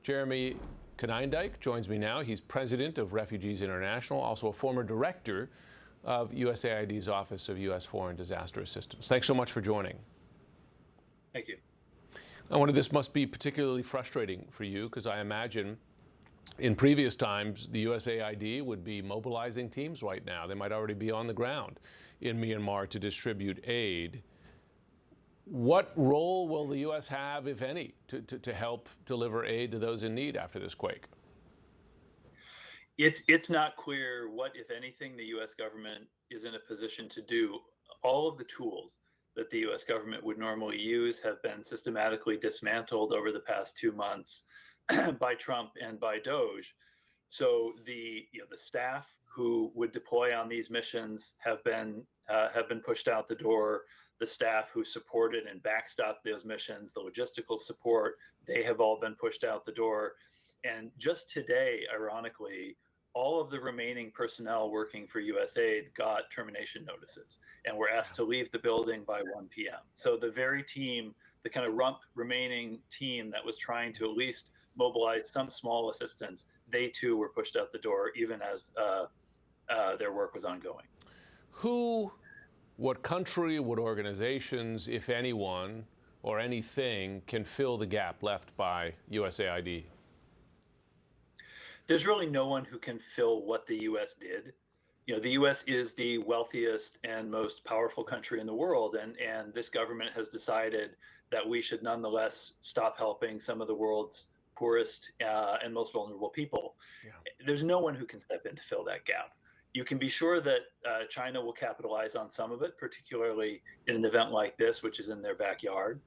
Jeremy Konyndyk joins me now. He's president of Refugees International, also a former director of USAID's Office of U.S. Foreign Disaster Assistance. Thanks so much for joining. Thank you. I wonder, this must be particularly frustrating for you, because I imagine in previous times the USAID would be mobilizing teams right now. They might already be on the ground in Myanmar to distribute aid. What role will the U.S. have, if any, to help deliver aid to those in need after this quake? It's not clear what, if anything, the U.S. government is in a position to do. All of the tools that the U.S. government would normally use have been systematically dismantled over the past 2 months by Trump and by DOGE. So the staff who would deploy on these missions have been pushed out the door. The staff who supported and backstopped those missions, the logistical support, they have all been pushed out the door. And just today, ironically, all of the remaining personnel working for USAID got termination notices and were asked to leave the building by 1 p.m. So the very team, the kind of rump remaining team that was trying to at least mobilize some small assistance, they too were pushed out the door, even as their work was ongoing. What country, what organizations, if anyone or anything, can fill the gap left by USAID? There's really no one who can fill what the U.S. did. The U.S. is the wealthiest and most powerful country in the world, and this government has decided that we should nonetheless stop helping some of the world's poorest and most vulnerable people. Yeah. There's no one who can step in to fill that gap. You can be sure that China will capitalize on some of it, particularly in an event like this, which is in their backyard.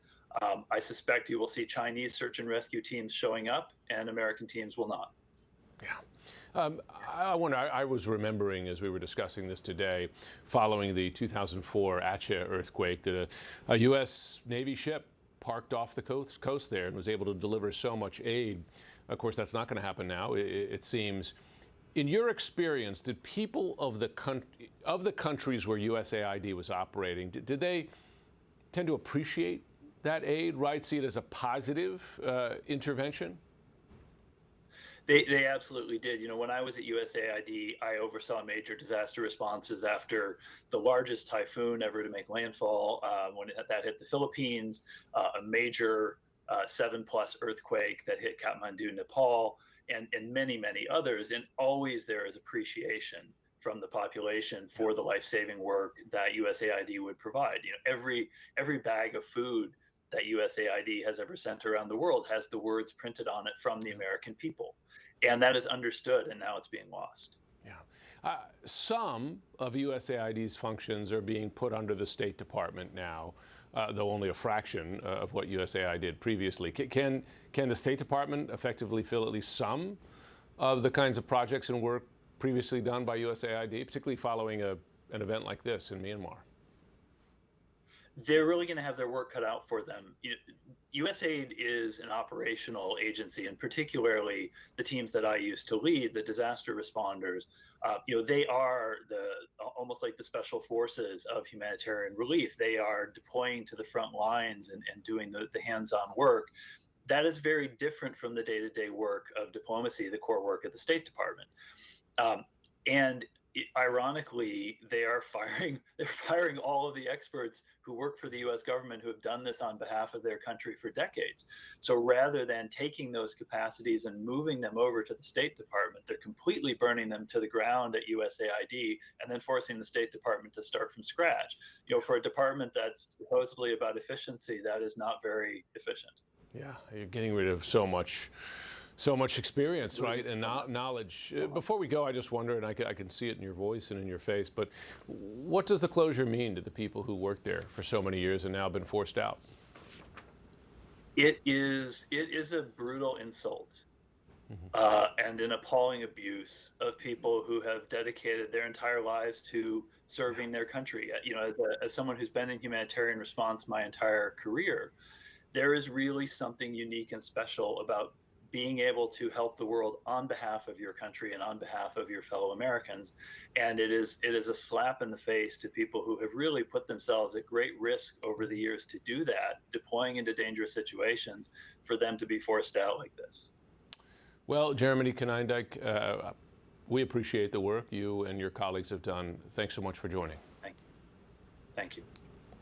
I suspect you will see Chinese search and rescue teams showing up, and American teams will not. Yeah. I was remembering, as we were discussing this today, following the 2004 Aceh earthquake, that a U.S. Navy ship parked off the coast there and was able to deliver so much aid. Of course, that's not going to happen now, it seems. In your experience, did people of the countries where USAID was operating, did they tend to appreciate that aid, right? See it as a positive intervention? They absolutely did. When I was at USAID, I oversaw major disaster responses after the largest typhoon ever to make landfall, when that hit the Philippines, a major 7+ earthquake that hit Kathmandu, Nepal, and many, many others. And always there is appreciation from the population for the life-saving work that USAID would provide. Every bag of food that USAID has ever sent around the world has the words printed on it from the American people. And that is understood, and now it's being lost. Yeah. Some of USAID's functions are being put under the State Department now, though only a fraction of what USAID did previously. Can the State Department effectively fill at least some of the kinds of projects and work previously done by USAID, particularly following an event like this in Myanmar? They're really going to have their work cut out for them. USAID is an operational agency, and particularly the teams that I used to lead, the disaster responders. They are almost like the special forces of humanitarian relief. They are deploying to the front lines and doing the hands-on work. That is very different from the day-to-day work of diplomacy, the core work of the State Department. Ironically, they're firing all of the experts who work for the U.S. government who have done this on behalf of their country for decades. So rather than taking those capacities and moving them over to the State Department, they're completely burning them to the ground at USAID and then forcing the State Department to start from scratch. For a department that's supposedly about efficiency, that is not very efficient. Yeah, you're getting rid of so much experience, right, and knowledge. Before we go, I just wonder, and I can see it in your voice and in your face, but what does the closure mean to the people who worked there for so many years and now been forced out? It is a brutal insult and an appalling abuse of people who have dedicated their entire lives to serving their country. As someone who's been in humanitarian response my entire career, there is really something unique and special about being able to help the world on behalf of your country and on behalf of your fellow Americans. And it is a slap in the face to people who have really put themselves at great risk over the years to do that, deploying into dangerous situations, for them to be forced out like this. Well, Jeremy Konyndyk, we appreciate the work you and your colleagues have done. Thanks so much for joining. Thank you. Thank you.